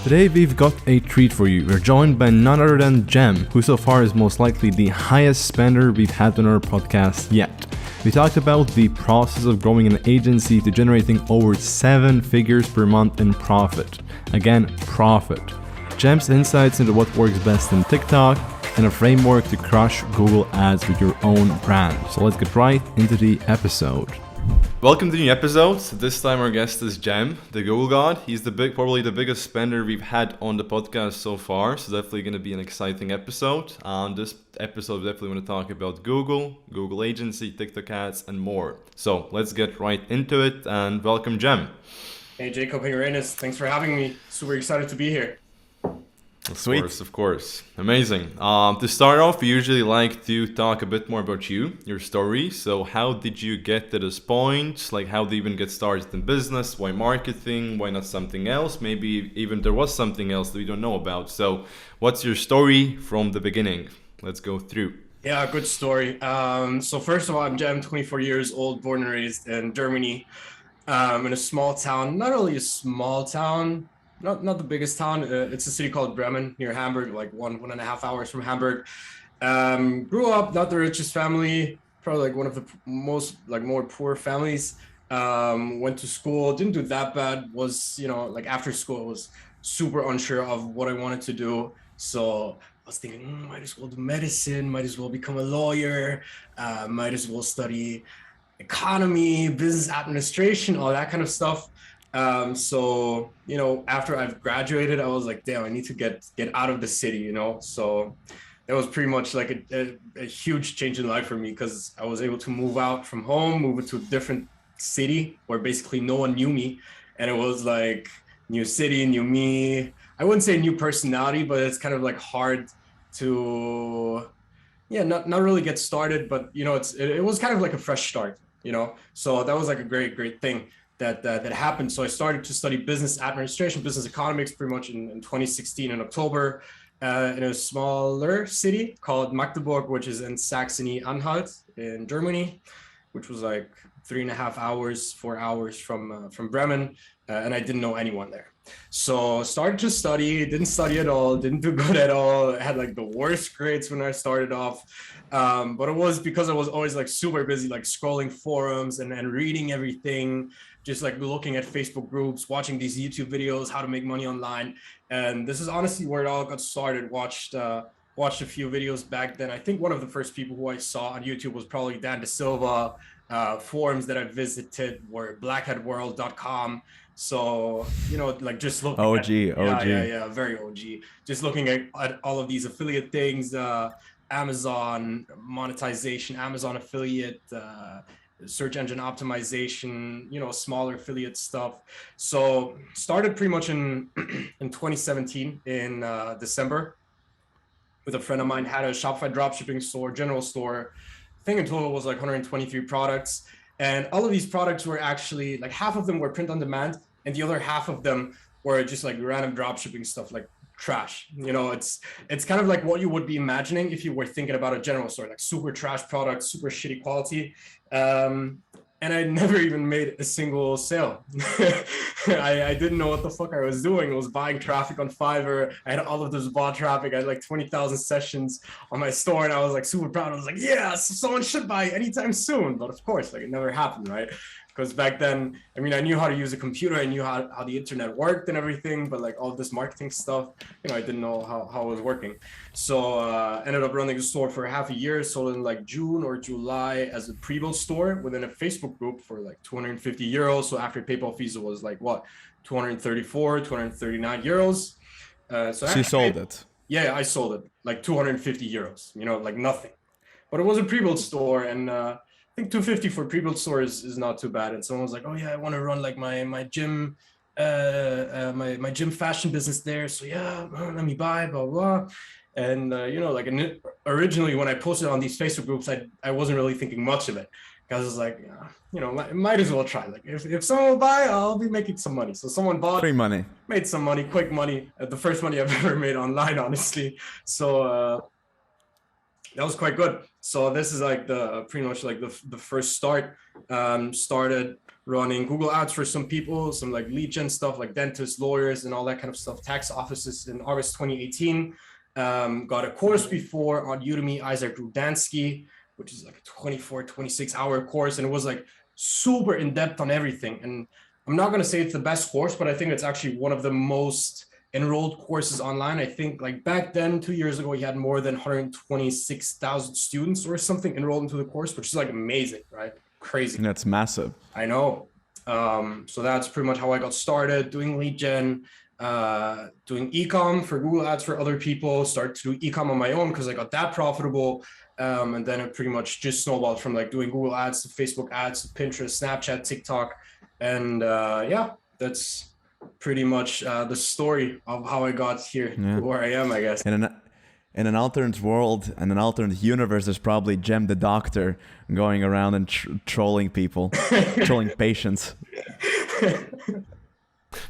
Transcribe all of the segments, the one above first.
Today we've got a treat for you. We're joined by none other than Jem, who so far is most likely the highest spender we've had on our podcast yet. We talked about the process of growing an agency to generating over 7 figures per month in profit. Again, profit. Jem's insights into what works best in TikTok and a framework to crush Google Ads with your own brand. So let's get right into the episode. Welcome to the new episode. This time our guest is Jem, the Google God. He's probably the biggest spender we've had on the podcast so far. So definitely going to be an exciting episode. This episode we definitely want to talk about Google Agency, TikTok ads, and more. So let's get right into it and welcome Jem. Hey Jacob, hey Reines, thanks for having me. Super excited to be here. Sweet. Of course. Amazing. To start off, we usually like to talk a bit more about you, your story. So how did you get to this point? Like how did you even get started in business? Why marketing? Why not something else? Maybe even there was something else that we don't know about. So what's your story from the beginning? Let's go through. Yeah, good story. So first of all, I'm Jem, 24 years old, born and raised in Germany, in a small town. Not really a small town. Not the biggest town. It's a city called Bremen near Hamburg, like one and a half hours from Hamburg. Grew up not the richest family, probably like one of the most more poor families. Went to school, didn't do that bad. Was after school, I was super unsure of what I wanted to do. So I was thinking, might as well do medicine, might as well become a lawyer, might as well study economy, business administration, all that kind of stuff. So after I've graduated, I was like, damn, I need to get out of the city, So that was pretty much like a huge change in life for me, because I was able to move out from home, move into a different city where basically no one knew me. And it was like new city, new me. I wouldn't say new personality, but it's kind of like hard to, not really get started, but it was kind of like a fresh start, So that was like a great thing that happened. So I started to study business administration, business economics pretty much in 2016 in October, in a smaller city called Magdeburg, which is in Saxony-Anhalt in Germany, which was like 4 hours from Bremen. And I didn't know anyone there. So started to study, didn't study at all, didn't do good at all. I had like the worst grades when I started off. But it was because I was always like super busy, like scrolling forums and reading everything, just like looking at Facebook groups, watching these YouTube videos, how to make money online. And this is honestly where it all got started. Watched a few videos back then. I think one of the first people who I saw on YouTube was probably Dan De Silva. Forums that I visited were blackhatworld.com. So, like just looking OG. Yeah, very OG. Just looking at all of these affiliate things, Amazon monetization, Amazon affiliate, search engine optimization, smaller affiliate stuff. So started pretty much in 2017 in December with a friend of mine, had a Shopify dropshipping store, general store. I think in total was like 123 products. And all of these products were actually like half of them were print on demand, and the other half of them were just like random dropshipping stuff, like trash. It's kind of like what you would be imagining if you were thinking about a general store, like super trash products, super shitty quality. And I never even made a single sale. I didn't know what the fuck I was doing. I was buying traffic on Fiverr. I had all of this bot traffic. I had like 20,000 sessions on my store, and I was like super proud. I was like, yeah, someone should buy anytime soon. But of course, like it never happened, right? Because back then, I mean, I knew how to use a computer. I knew how the internet worked and everything, but like all this marketing stuff, I didn't know how it was working. So ended up running the store for half a year, sold in like June or July as a pre-built store within a Facebook group for like 250 euros. So after PayPal fees, it was like what, 234, 239 euros. So you sold it? Yeah, I sold it like 250 euros, like nothing. But it was a pre-built store, and I think 250 for pre-built store is not too bad. And someone was like, oh yeah, I want to run like my gym, my gym fashion business there. So yeah, let me buy, blah, blah. And, like originally when I posted on these Facebook groups, I wasn't really thinking much of it, because I was like, might as well try. Like if someone will buy, I'll be making some money. So someone bought, Free money, made some money, quick money, the first money I've ever made online, honestly. So, that was quite good. So this is like pretty much like the first start. Started running Google ads for some people, some like lead gen stuff like dentists, lawyers, and all that kind of stuff, tax offices in August 2018. Got a course before on Udemy, Isaac Rudansky, which is like a 24, 26-hour course. And it was like super in-depth on everything. And I'm not going to say it's the best course, but I think it's actually one of the most enrolled courses online. I think like back then, 2 years ago, he had more than 126,000 students or something enrolled into the course, which is like amazing, right? Crazy. That's massive. I know. So that's pretty much how I got started doing lead gen, doing ecom for Google ads for other people, start to do ecom on my own because I got that profitable. And then it pretty much just snowballed from like doing Google ads to Facebook ads to Pinterest, Snapchat, TikTok. And yeah, that's pretty much the story of how I got here to where I am, I guess. In an alternate world, in an alternate universe, there's probably Jem the Doctor going around and trolling people, trolling patients.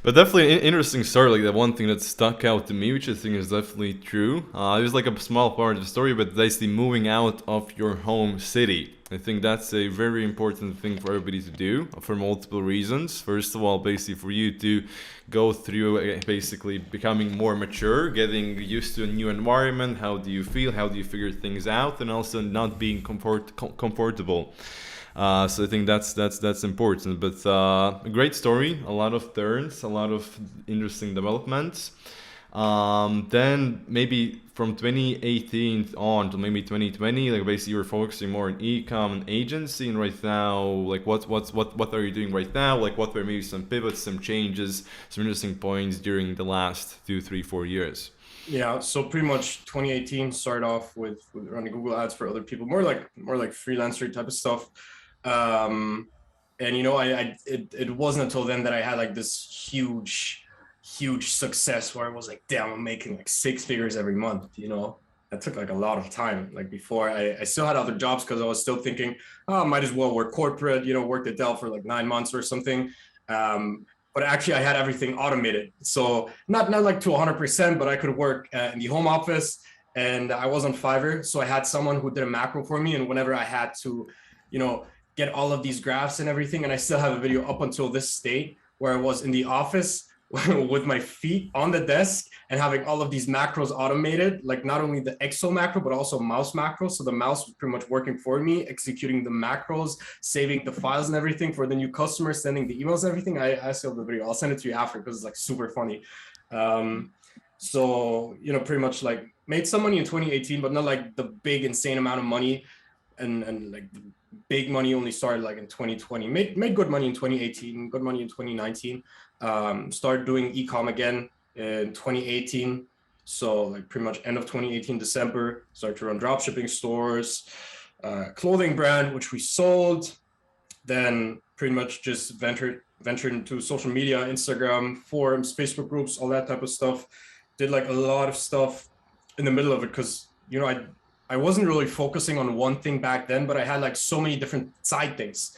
But definitely an interesting story. Like the one thing that stuck out to me, which I think is definitely true. It was like a small part of the story, but basically moving out of your home city. I think that's a very important thing for everybody to do for multiple reasons. First of all, basically for you to go through basically becoming more mature, getting used to a new environment. How do you feel? How do you figure things out? And also not being comfortable. So I think that's important. But a great story, a lot of turns, a lot of interesting developments. Then maybe from 2018 on to maybe 2020, like basically you were focusing more on e-com and agency. And right now, like what are you doing right now? Like what were maybe some pivots, some changes, some interesting points during the last 2, 3, 4 years? Yeah, so pretty much 2018 started off with running Google ads for other people, more like freelancer type of stuff. And you know, it wasn't until then that I had like this huge success where I was like, damn, I'm making like 6 figures every month. You know, that took like a lot of time. Like before, I still had other jobs because I was still thinking, oh, I might as well work corporate. You know, work at Dell for like 9 months or something. But actually, I had everything automated. So not like to 100%, but I could work in the home office, and I was on Fiverr. So I had someone who did a macro for me, and whenever I had to, you know, get all of these graphs and everything, and I still have a video up until this state where I was in the office with my feet on the desk and having all of these macros automated, like not only the Excel macro, but also mouse macro. So the mouse was pretty much working for me, executing the macros, saving the files and everything for the new customers, sending the emails and everything. I still have the video. I'll send it to you after because it's like super funny. So, you know, pretty much like made some money in 2018, but not like the big insane amount of money. And like the big money only started like in 2020. Made good money in 2018, good money in 2019. Started doing e-com again in 2018. So like pretty much end of 2018, December, started to run dropshipping stores, clothing brand, which we sold. Then pretty much just ventured into social media, Instagram, forums, Facebook groups, all that type of stuff. Did like a lot of stuff in the middle of it because, you know, I wasn't really focusing on one thing back then, but I had like so many different side things.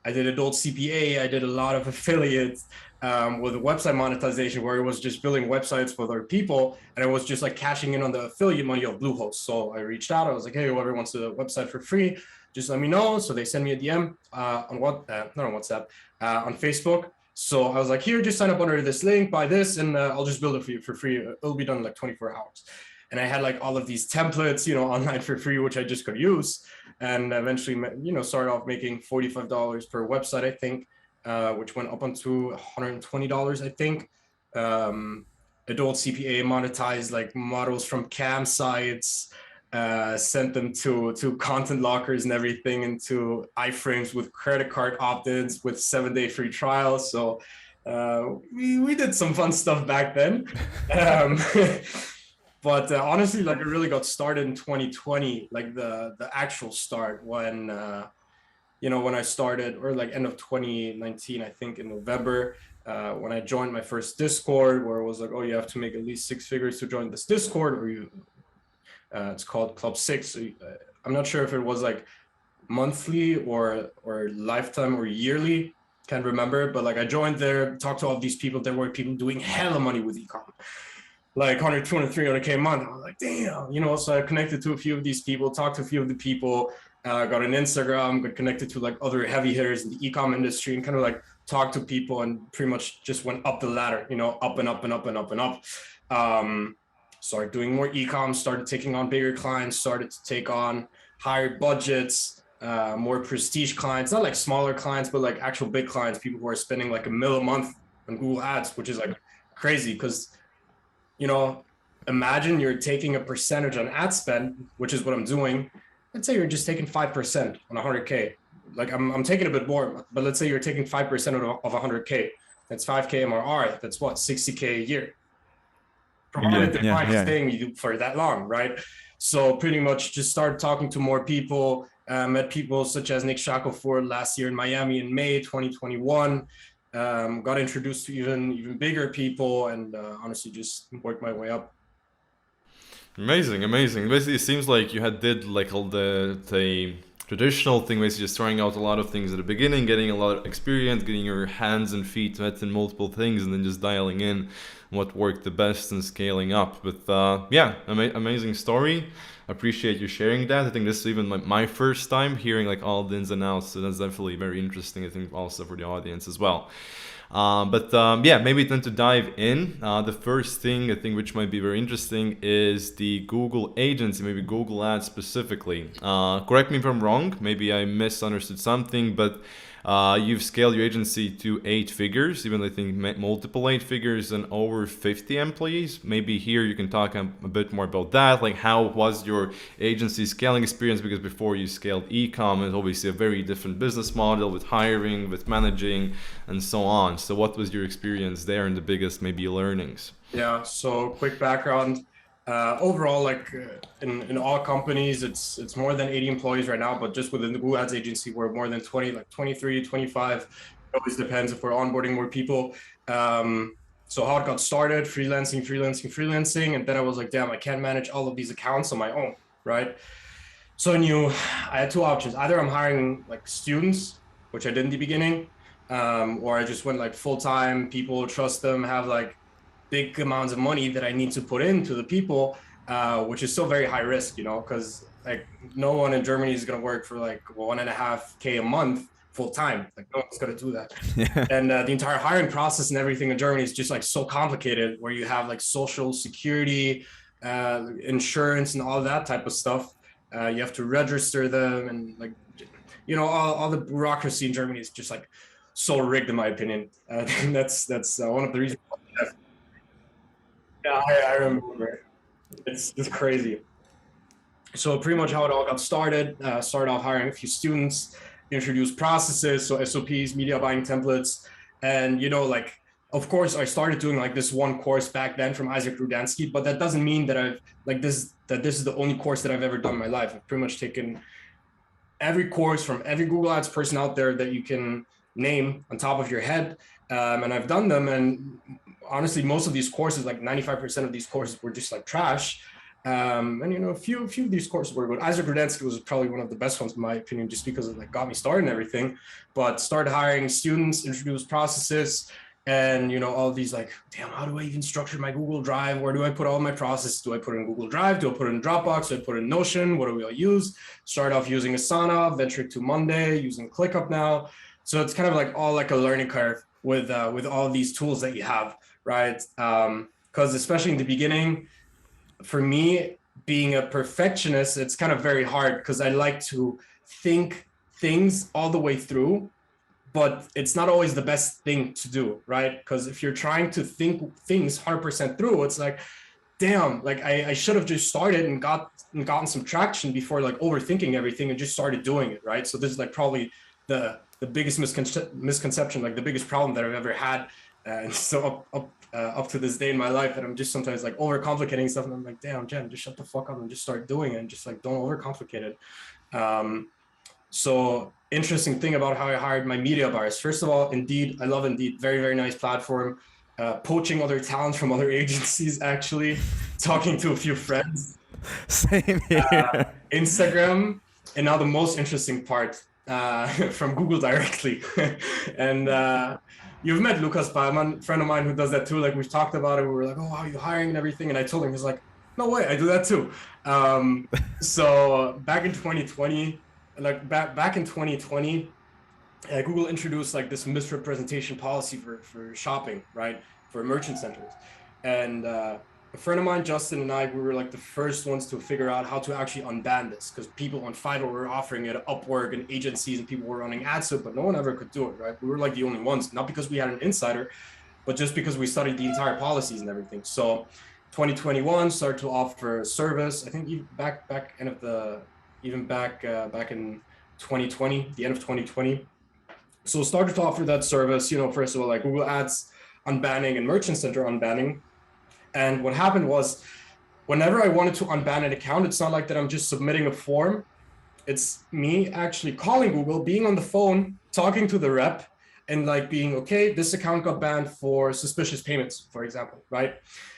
I did adult CPA. I did a lot of affiliates with website monetization, where it was just building websites for other people. And I was just like cashing in on the affiliate money of Bluehost. So I reached out. I was like, hey, whoever wants a website for free, just let me know. So they sent me a DM on on Facebook. So I was like, here, just sign up under this link, buy this, and I'll just build it for you for free. It'll be done in like 24 hours. And I had like all of these templates, you know, online for free, which I just could use. And eventually, you know, started off making $45 per website, I think, which went up onto $120, I think. Adult CPA monetized like models from cam sites, sent them to content lockers and everything, into iframes with credit card opt-ins with 7-day free trials. So we did some fun stuff back then. But honestly, like it really got started in 2020, like the actual start when, you know, when I started, or like end of 2019, I think in November, when I joined my first Discord, where it was like, oh, you have to make at least 6 figures to join this Discord, or it's called Club 6. So I'm not sure if it was like monthly or lifetime or yearly, can't remember, but like I joined there, talked to all these people. There were people doing hella money with ecom, like 100, 200, 300K a month. I was like, damn, you know, so I connected to a few of these people, talked to a few of the people, got an Instagram, got connected to like other heavy hitters in the e-com industry, and kind of like talked to people, and pretty much just went up the ladder, you know, up and up and up and up and up. Started doing more e-com, started taking on bigger clients, started to take on higher budgets, more prestige clients, not like smaller clients, but like actual big clients, people who are spending like $1 million a month on Google Ads, which is like crazy because, you know, imagine you're taking a percentage on ad spend, which is what I'm doing. Let's say you're just taking 5% on 100K. Like I'm taking a bit more, but let's say you're taking 5% of 100K. That's 5K MRR. That's what, 60K a year. Provided the client is paying you for that long, right? So pretty much just started talking to more people, met people such as Nick Shackelford last year in Miami in May 2021. Got introduced to even bigger people, and honestly just worked my way up. Amazing. Basically, it seems like you did like all the traditional thing, basically just trying out a lot of things at the beginning, getting a lot of experience, getting your hands and feet wet in multiple things, and then just dialing in what worked the best and scaling up. But yeah, amazing story. Appreciate you sharing that. I think this is even my first time hearing like all the ins and outs, so that's definitely very interesting, I think, also for the audience as well. Yeah, maybe then to dive in, the first thing I think which might be very interesting is the Google agency, maybe Google Ads specifically. Correct me if I'm wrong, maybe I misunderstood something, but you've scaled your agency to 8 figures, even I think multiple 8 figures and over 50 employees. Maybe here you can talk a bit more about that, like how was your agency scaling experience, because before you scaled e-com, it's obviously a very different business model with hiring, with managing, and so on. So what was your experience there and the biggest maybe learnings? Yeah, so quick background. Overall, like in all companies, it's more than 80 employees right now, but just within the Google Ads agency, we're more than 20, like 23, 25. It always depends if we're onboarding more people. So how it got started, freelancing. And then I was like, damn, I can't manage all of these accounts on my own, right? So I had 2 options. Either I'm hiring like students, which I did in the beginning, or I just went like full-time, people trust them, have like big amounts of money that I need to put into the people, which is still very high risk, you know, because like no one in Germany is going to work for like 1.5K a month full time. Like no one's going to do that. Yeah. And the entire hiring process and everything in Germany is just like so complicated, where you have like social security, insurance and all that type of stuff. You have to register them, and like, you know, all the bureaucracy in Germany is just like so rigged, in my opinion. That's one of the reasons. Yeah, I remember. It's crazy. So pretty much how it all got started, started off hiring a few students, introduced processes, so SOPs, media buying templates. And, you know, like, of course, I started doing like this one course back then from Isaac Rudansky, but that doesn't mean that I've like this is the only course that I've ever done in my life. I've pretty much taken every course from every Google Ads person out there that you can name on top of your head. And I've done them. And honestly, most of these courses, like 95% of these courses were just like trash. And, you know, a few of these courses were good. Isaac Rudansky was probably one of the best ones, in my opinion, just because it like got me started and everything. But started hiring students, introduced processes, and, you know, all these like, damn, how do I even structure my Google Drive? Where do I put all my processes? Do I put it in Google Drive? Do I put it in Dropbox? Do I put it in Notion? What do we all use? Start off using Asana, venture to Monday, using ClickUp now. So it's kind of like all like a learning curve with all these tools that you have, right? Because especially in the beginning, for me, being a perfectionist, it's kind of very hard because I like to think things all the way through, but it's not always the best thing to do, right? Because if you're trying to think things 100% through, it's like, damn, like I should have just started and gotten some traction before like overthinking everything and just started doing it, right? So this is like probably the biggest misconception, like the biggest problem that I've ever had. And so up to this day in my life, that I'm just sometimes like overcomplicating stuff, and I'm like, damn, Jen, just shut the fuck up and just start doing it, and just like don't overcomplicate it. So interesting thing about how I hired my media buyers. First of all, Indeed, I love Indeed, very, very nice platform. Poaching other talents from other agencies, actually, talking to a few friends. Same here. Instagram, and now the most interesting part, from Google directly. And you've met Lucas Palman, friend of mine who does that too. Like we've talked about it. We were like, oh, how are you hiring and everything? And I told him, he's like, no way, I do that too. So back in 2020, like back in 2020, Google introduced like this misrepresentation policy for shopping, right? For merchant centers. And a friend of mine, Justin, and I, we were like the first ones to figure out how to actually unban this, because people on Fiverr were offering it, Upwork and agencies, and people were running ads to it, but no one ever could do it, right? We were like the only ones, not because we had an insider, but just because we studied the entire policies and everything. So 2021 started to offer a service. I think even back in 2020, the end of 2020. So started to offer that service, first of all, like Google Ads unbanning and Merchant Center unbanning. And what happened was, whenever I wanted to unban an account, it's not like that I'm just submitting a form. It's me actually calling Google, being on the phone, talking to the rep, and like being, okay, this account got banned for suspicious payments, for example, right?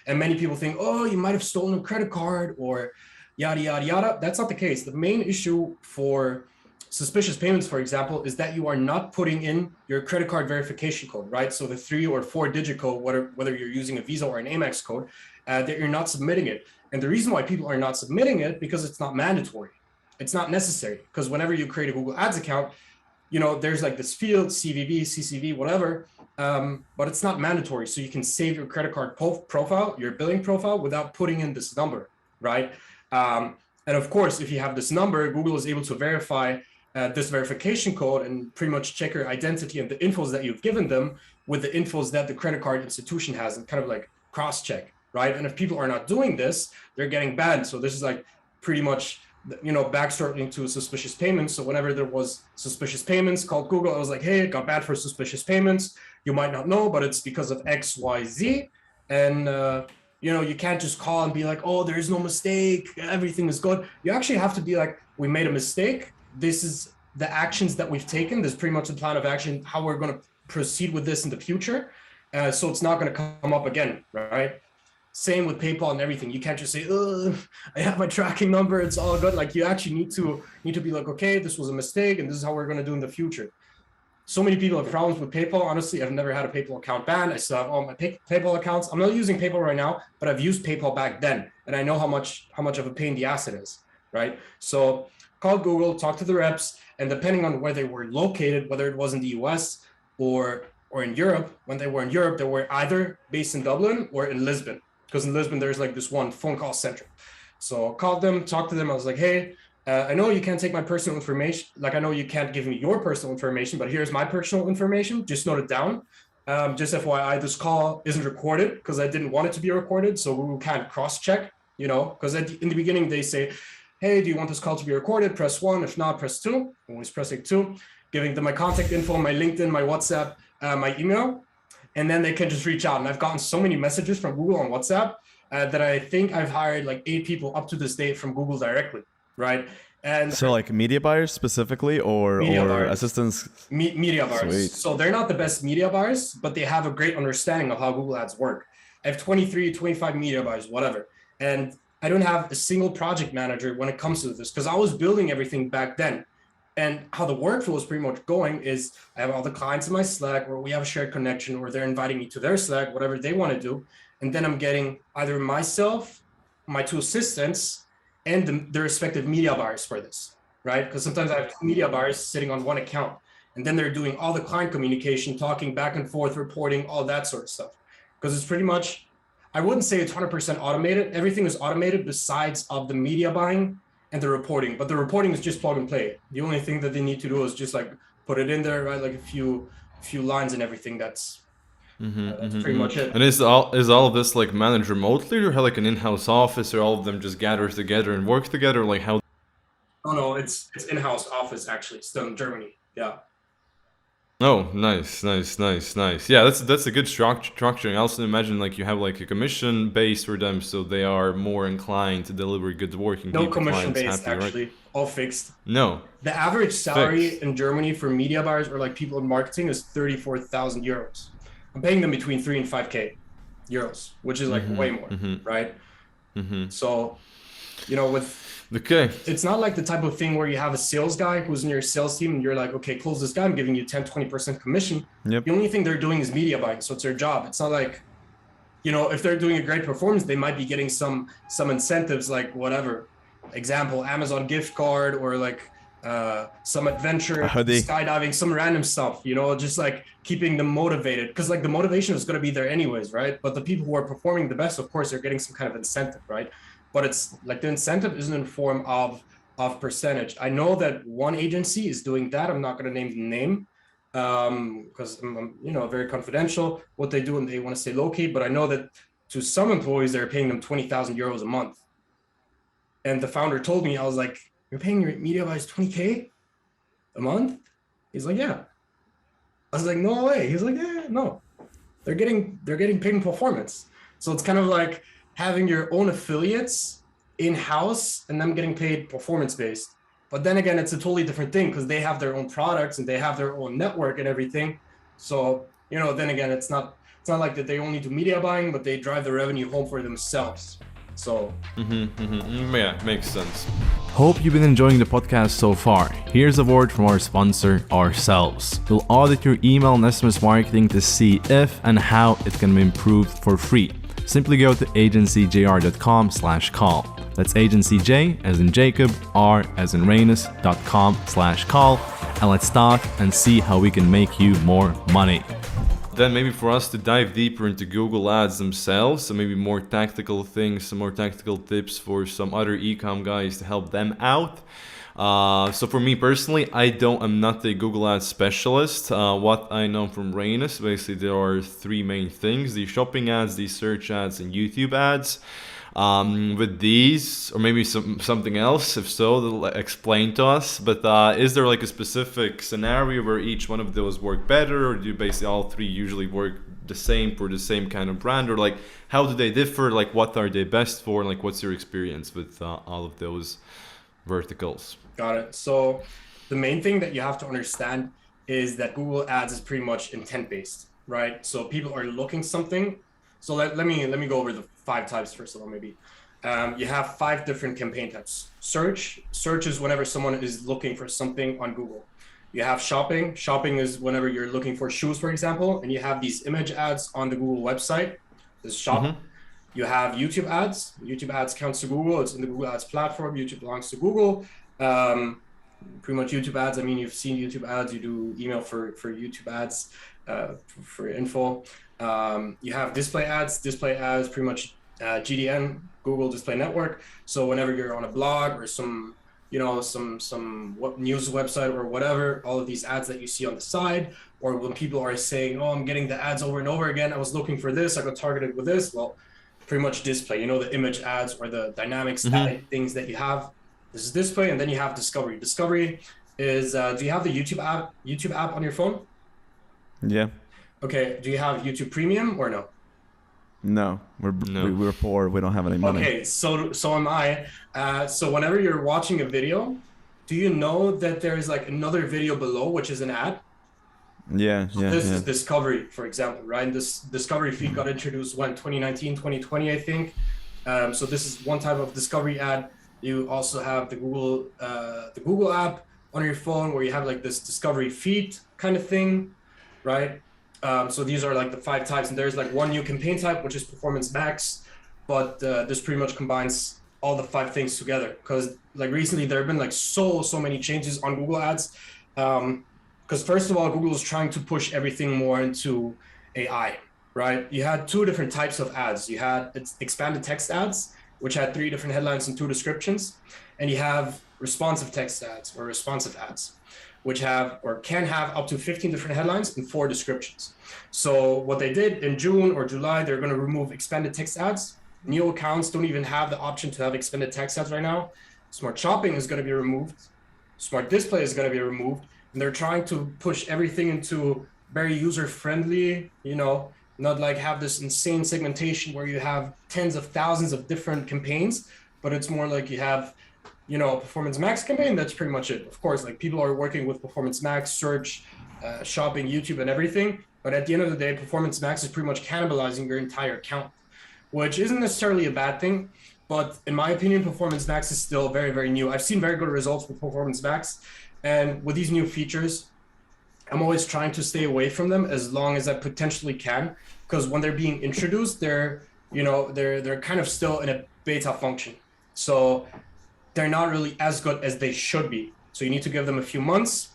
And many people think, oh, you might have stolen a credit card or yada, yada, yada. That's not the case. The main issue for suspicious payments, for example, is that you are not putting in your credit card verification code, right? So the 3 or 4 digit code, whether you're using a Visa or an Amex code, that you're not submitting it. And the reason why people are not submitting it, because it's not mandatory. It's not necessary, because whenever you create a Google Ads account, there's like this field, CVV, CCV, whatever, but it's not mandatory. So you can save your credit card profile, your billing profile, without putting in this number, right? And of course, if you have this number, Google is able to verify this verification code and pretty much check your identity and the infos that you've given them with the infos that the credit card institution has, and kind of like cross-check, right? And if people are not doing this, they're getting banned. So this is like pretty much, backstory to suspicious payments. So whenever there was suspicious payments, called Google, I was like, hey, it got banned for suspicious payments. You might not know, but it's because of X, Y, Z. And, you can't just call and be like, oh, there is no mistake, everything is good. You actually have to be like, we made a mistake. This is the actions that we've taken. There's pretty much a plan of action, how we're going to proceed with this in the future. So it's not going to come up again, right? Same with PayPal and everything. You can't just say, I have my tracking number, it's all good. Like, you actually need to be like, okay, this was a mistake and this is how we're going to do in the future. So many people have problems with PayPal. Honestly, I've never had a PayPal account banned. I still have all my PayPal accounts. I'm not using PayPal right now, but I've used PayPal back then. And I know how much of a pain in the ass it is, right? So call Google, talk to the reps, and depending on where they were located, whether it was in the US or in Europe, when they were in Europe, they were either based in Dublin or in Lisbon. Because in Lisbon, there's like this one phone call center. So I called them, talked to them. I was like, hey, I know you can't take my personal information. Like, I know you can't give me your personal information, but here's my personal information. Just note it down. Just FYI, this call isn't recorded because I didn't want it to be recorded. So we can't cross-check, because in the beginning, they say, hey, do you want this call to be recorded? Press 1. If not, press 2. Always pressing 2. Giving them my contact info, my LinkedIn, my WhatsApp, my email. And then they can just reach out. And I've gotten so many messages from Google on WhatsApp that I think I've hired like 8 people up to this date from Google directly, right? And so like media buyers specifically, or buyers. Assistants? Media buyers. Sweet. So they're not the best media buyers, but they have a great understanding of how Google Ads work. I have 23, 25 media buyers, whatever. And I don't have a single project manager when it comes to this, because I was building everything back then. And how the workflow is pretty much going is I have all the clients in my Slack, or we have a shared connection, or they're inviting me to their Slack, whatever they want to do. And then I'm getting either myself, my 2 assistants, and the respective media buyers for this, right? Because sometimes I have 2 media buyers sitting on one account, and then they're doing all the client communication, talking back and forth, reporting, all that sort of stuff. Because it's pretty much, I wouldn't say it's 100% automated. Everything is automated besides of the media buying and the reporting, but the reporting is just plug and play. The only thing that they need to do is just like put it in there, right? Like a few lines and everything. That's pretty much it. And is all of this like managed remotely, or have like an in-house office, or all of them just gather together and work together? Like how? Oh no, it's in-house office actually. It's done in Germany. Yeah. Oh, nice. Yeah, that's a good structure. And I also imagine like you have like a commission base for them, so they are more inclined to deliver good work and no keep the commission clients based happy, actually, right? all fixed. No. The average salary Fixed. in Germany for media buyers or like people in marketing is 34,000 euros. I'm paying them between 3 and 5K euros, which is like way more, right? So, Okay. It's not like the type of thing where you have a sales guy who's in your sales team and you're like, okay, close this guy, I'm giving you 10-20% commission. Yep. The only thing they're doing is media buying, so it's their job. It's not like, if they're doing a great performance, they might be getting some incentives, like whatever. Example, Amazon gift card, or like some adventure, A hoodie. skydiving, some random stuff, you know, just like keeping them motivated. Because like the motivation is going to be there anyways, right? But the people who are performing the best, of course, are getting some kind of incentive, right? But it's like the incentive isn't in form of percentage. I know that one agency is doing that. I'm not going to name the name because you know, very confidential what they do and they want to stay low key. But I know that to some employees, they're paying them 20,000 euros a month. And the founder told me, I was like, "You're paying your media buyers 20K a month?" He's like, "Yeah." I was like, "No way." He's like, "Yeah, no. They're getting paid in performance." So it's kind of like having your own affiliates in-house and them getting paid performance-based. But then again, it's a totally different thing because they have their own products and they have their own network and everything. So, you know, then again, it's not like that they only do media buying, but they drive the revenue home for themselves. So Yeah, makes sense. Hope you've been enjoying the podcast so far. Here's a word from our sponsor, ourselves. We'll audit your email and SMS marketing to see if and how it can be improved for free. Simply go to agencyjr.com/call. That's agencyj as in Jacob, R as in Reynes.com/call, and let's talk and see how we can make you more money. Then maybe for us to dive deeper into Google Ads themselves, so maybe more tactical things, some more tactical tips for some other e-com guys to help them out. So for me personally, I'm not a Google Ads specialist. What I know from Reynes, basically there are three main things: the shopping ads, the search ads, and YouTube ads. With these, or maybe something else, if so, explain to us. But is there like a specific scenario where each one of those work better, or do basically all three usually work the same for the same kind of brand, or like how do they differ? Like what are they best for? And like what's your experience with all of those verticals? got it. So the main thing that you have to understand is that Google Ads is pretty much intent based, right? So people are looking something. So let me go over the 5 types first of all, maybe. You have 5 different campaign types. Search is whenever someone is looking for something on Google. You have shopping. Shopping is whenever you're looking for shoes, for example, and you have these image ads on the Google website. This is shopping. You have YouTube ads. YouTube ads counts to Google. It's in the Google Ads platform. YouTube belongs to Google. Pretty much YouTube ads. I mean, you've seen YouTube ads. You do email for YouTube ads for info. You have display ads. Display ads, pretty much GDN, Google Display Network. So whenever you're on a blog or some news website or whatever, all of these ads that you see on the side, or when people are saying, "Oh, I'm getting the ads over and over again. I was looking for this. I got targeted with this." Well, pretty much display. You know, the image ads or the dynamic static things that you have. This is display, and then you have discovery. Discovery is do you have the YouTube app on your phone? Yeah. Okay. Do you have YouTube Premium or no? No, we're poor. We don't have any money. Okay, so am I. So whenever you're watching a video, do you know that there is like another video below, which is an ad? Yeah. This is discovery, for example, right? This discovery feed got introduced when 2019, 2020, I think. So this is one type of discovery ad. You also have the Google app on your phone where you have like this discovery feed kind of thing, right? So these are like the 5 types, and there's like one new campaign type, which is Performance Max, but this pretty much combines all the 5 things together. Because like recently there have been like so many changes on Google Ads. Because first of all, Google is trying to push everything more into AI, right? You had 2 different types of ads. You had expanded text ads, which had 3 different headlines and 2 descriptions, and you have responsive text ads or responsive ads, which have or can have up to 15 different headlines and 4 descriptions. So what they did in June or July, they're going to remove expanded text ads. New accounts don't even have the option to have expanded text ads right now. Smart shopping is going to be removed. Smart display is going to be removed. And they're trying to push everything into very user-friendly, you know, not like have this insane segmentation where you have tens of thousands of different campaigns, but it's more like you have, you know, a Performance Max campaign. That's pretty much it. Of course, like people are working with Performance Max, search, shopping, YouTube, and everything. But at the end of the day, Performance Max is pretty much cannibalizing your entire account, which isn't necessarily a bad thing. But in my opinion, Performance Max is still very, very new. I've seen very good results with Performance Max. And with these new features, I'm always trying to stay away from them as long as I potentially can. Because when they're being introduced, they're kind of still in a beta function. So they're not really as good as they should be. So you need to give them a few months,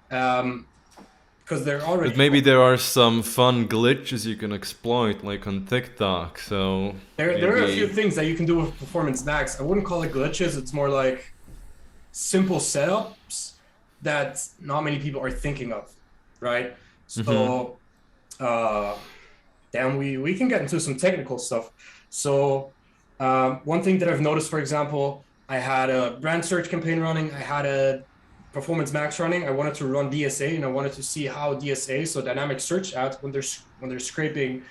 because they're already. But maybe there are some fun glitches you can exploit, like on TikTok. So There are a few maybe. things that you can do with Performance Max. I wouldn't call it glitches. It's more like simple setups that not many people are thinking of, right? So, then we can get into some technical stuff. So, one thing that I've noticed, for example, I had a brand search campaign running. I had a Performance Max running. I wanted to run DSA, and I wanted to see how DSA, so dynamic search ads, when they're scraping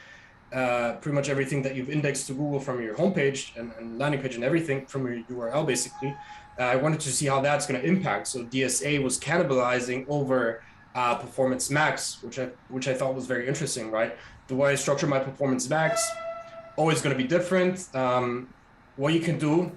pretty much everything that you've indexed to Google from your homepage and landing page and everything from your URL, basically. I wanted to see how that's going to impact. So DSA was cannibalizing over Performance Max, which I thought was very interesting, right? The way I structure my Performance Max, always going to be different. What you can do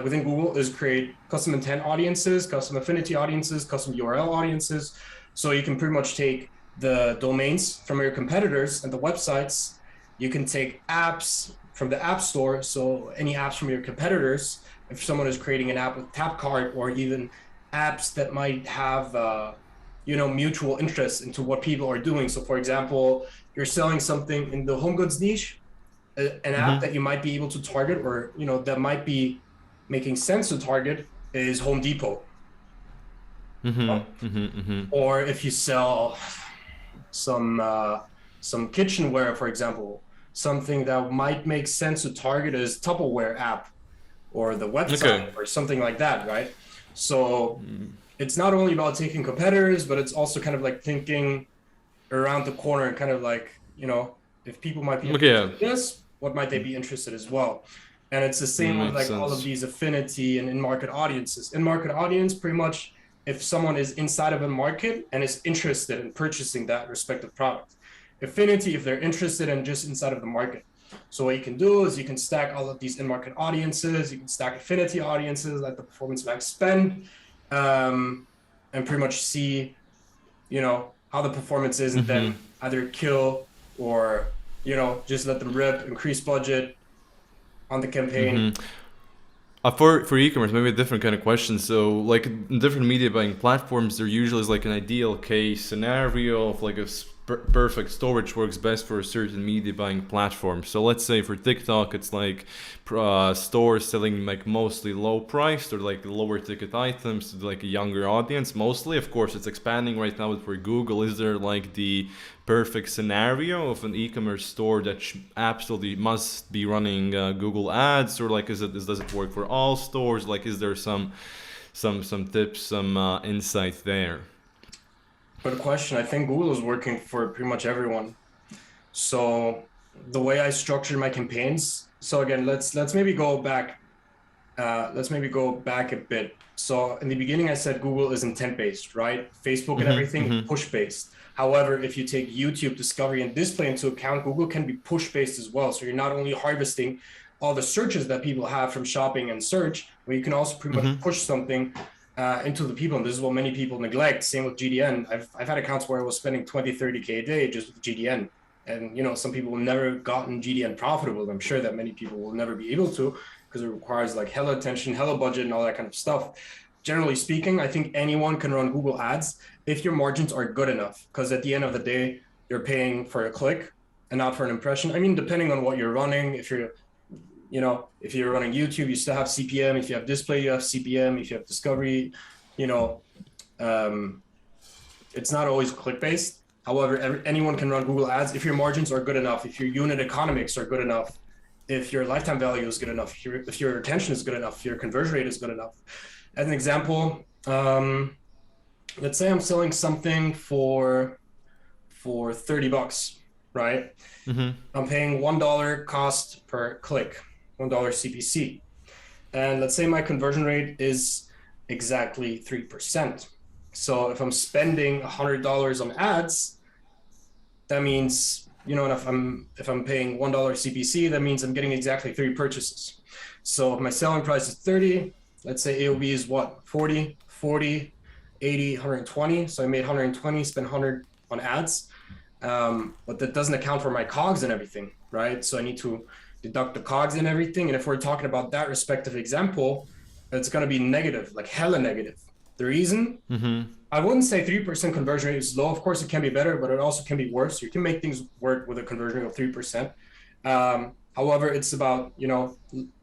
within Google is create custom intent audiences, custom affinity audiences, custom URL audiences. So you can pretty much take the domains from your competitors and the websites. You can take apps from the App Store, so any apps from your competitors. If someone is creating an app with TapCart, or even apps that might have, mutual interest into what people are doing. So, for example, you're selling something in the home goods niche, an app that you might be able to target, or that might be making sense to target, is Home Depot. Or if you sell some kitchenware, for example, something that might make sense to target is Tupperware app or the website or something like that, right? So it's not only about taking competitors, but it's also kind of like thinking around the corner and kind of like, if people might be interested in this, what might they be interested as well? And it's the same with like all of these affinity and in-market audiences. In-market audience, pretty much if someone is inside of a market and is interested in purchasing that respective product. Affinity, if they're interested in just inside of the market. So what you can do is you can stack all of these in-market audiences, you can stack affinity audiences like the Performance Max spend, and pretty much see, how the performance is, and then either kill or, just let them rip, increase budget on the campaign. For e-commerce, maybe a different kind of question. So, like in different media buying platforms, there usually is like an ideal case scenario of like a perfect store which works best for a certain media buying platform. So let's say for TikTok, it's like stores selling like mostly low priced or like lower ticket items to like a younger audience. Mostly, of course, it's expanding right now for Google. Is there like the perfect scenario of an e-commerce store that absolutely must be running Google ads, or like does it work for all stores? Like, is there some tips, some insight there? Good question. I think Google is working for pretty much everyone. So the way I structured my campaigns. So again, let's maybe go back. Let's maybe go back a bit. So in the beginning, I said Google is intent-based, right? Facebook and everything push-based. However, if you take YouTube, discovery, and display into account, Google can be push-based as well. So you're not only harvesting all the searches that people have from shopping and search, but you can also pretty much push something into the people. And this is what many people neglect. Same with GDN. I've had accounts where I was spending 20, 30K a day just with GDN. And, some people will never gotten GDN profitable. I'm sure that many people will never be able to, because it requires like hella attention, hella budget, and all that kind of stuff. Generally speaking, I think anyone can run Google ads if your margins are good enough, because at the end of the day, you're paying for a click and not for an impression. I mean, depending on what you're running, if you're running YouTube, you still have CPM. If you have display, you have CPM. If you have discovery, it's not always click-based. However, anyone can run Google ads if your margins are good enough, if your unit economics are good enough, if your lifetime value is good enough, if your retention is good enough, if your conversion rate is good enough. As an example, let's say I'm selling something for $30, right? I'm paying $1 cost per click, $1 CPC. And let's say my conversion rate is exactly 3%. So if I'm spending $100 on ads, that means, and if I'm paying $1 CPC, that means I'm getting exactly 3 purchases. So if my selling price is 30, let's say AOV is what? 40, 80, 120. So I made 120, spent 100 on ads. But that doesn't account for my COGS and everything, right? So I need to deduct the COGS and everything. And if we're talking about that respective example, it's going to be negative, like hella negative. The reason, I wouldn't say 3% conversion rate is low. Of course, it can be better, but it also can be worse. You can make things work with a conversion rate of 3%. However, it's about,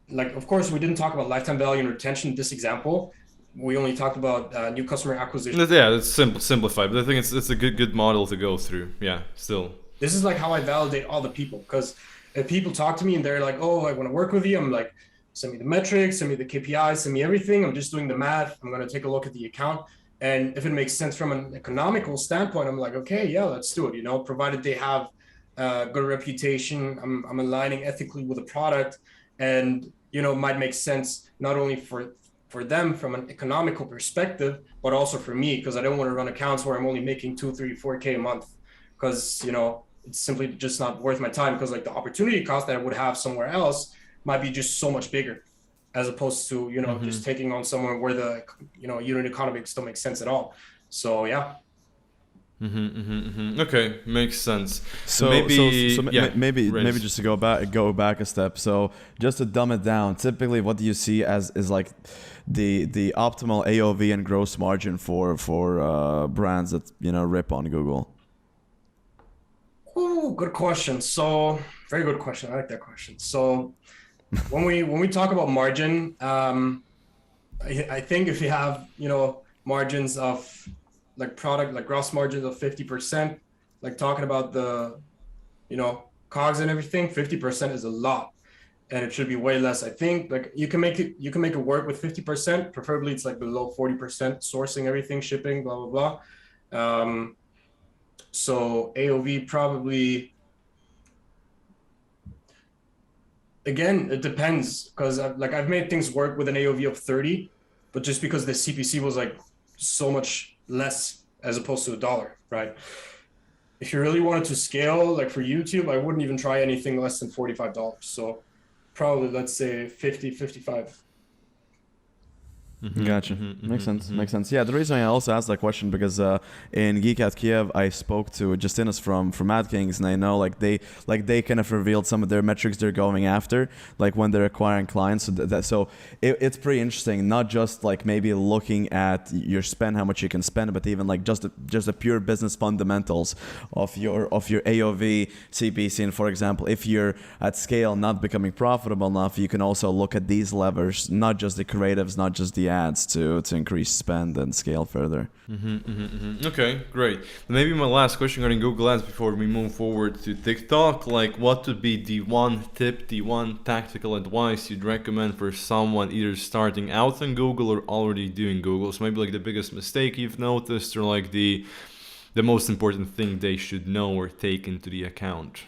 like, of course, we didn't talk about lifetime value and retention in this example. We only talked about new customer acquisition. Yeah, it's simplified, but I think it's a good model to go through. Yeah, still. This is like how I validate all the people, because if people talk to me and they're like, oh, I want to work with you, I'm like, send me the metrics, send me the KPIs, send me everything. I'm just doing the math. I'm going to take a look at the account. And if it makes sense from an economical standpoint, I'm like, okay, yeah, let's do it, provided they have a good reputation. I'm aligning ethically with the product, and, might make sense not only for them from an economical perspective, but also for me, because I don't want to run accounts where I'm only making 2, 3, 4K a month, because, it's simply just not worth my time, because like the opportunity cost that I would have somewhere else might be just so much bigger, as opposed to, just taking on someone where the, unit economics still makes sense at all. So, yeah. Okay, makes sense. So maybe just to go back a step. So just to dumb it down, typically what do you see as is like the optimal AOV and gross margin for brands that rip on Google? Oh, good question. So very good question. I like that question. So when we talk about margin, I think if you have margins of like product, like gross margins of 50%, like talking about the COGS and everything, 50% is a lot, and it should be way less. I think like you can make it work with 50%. Preferably it's like below 40%, sourcing everything, shipping, blah blah blah. So AOV probably, again, it depends, because I've made things work with an AOV of 30, but just because the CPC was like so much less as opposed to $1, right? If you really wanted to scale, like for YouTube, I wouldn't even try anything less than $45. So probably, let's say 50, 55. Gotcha. Makes sense. Yeah, the reason I also asked that question because in Geek at Kiev, I spoke to Justinas from AdKings, and I know like they kind of revealed some of their metrics they're going after, like when they're acquiring clients. So it's pretty interesting. Not just like maybe looking at your spend, how much you can spend, but even like just the pure business fundamentals of your AOV, CPC, and for example, if you're at scale not becoming profitable enough, you can also look at these levers, not just the creatives, not just the ads to increase spend and scale further. Okay, great. Maybe my last question regarding Google Ads before we move forward to TikTok, like what would be the one tip, the one tactical advice you'd recommend for someone either starting out on Google or already doing Google? So maybe like the biggest mistake you've noticed, or like the most important thing they should know or take into the account.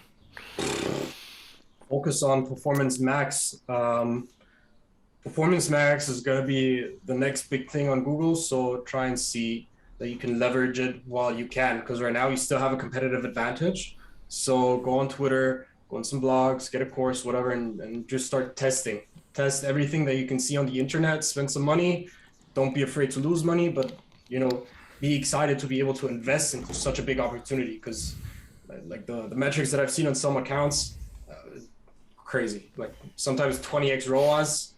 Focus on Performance Max. Performance Max is going to be the next big thing on Google. So try and see that you can leverage it while you can, because right now you still have a competitive advantage. So go on Twitter, go on some blogs, get a course, whatever, and just start testing. Test everything that you can see on the internet, spend some money. Don't be afraid to lose money, but, be excited to be able to invest into such a big opportunity, because like the metrics that I've seen on some accounts, crazy. Like sometimes 20x ROAS,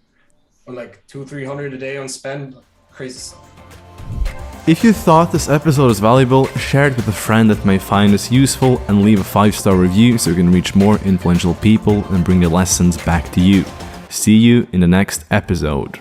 or like 200-300 a day on spend, crazy stuff. If you thought this episode was valuable, share it with a friend that may find this useful, and leave a 5-star review so you can reach more influential people and bring the lessons back to you. See you in the next episode.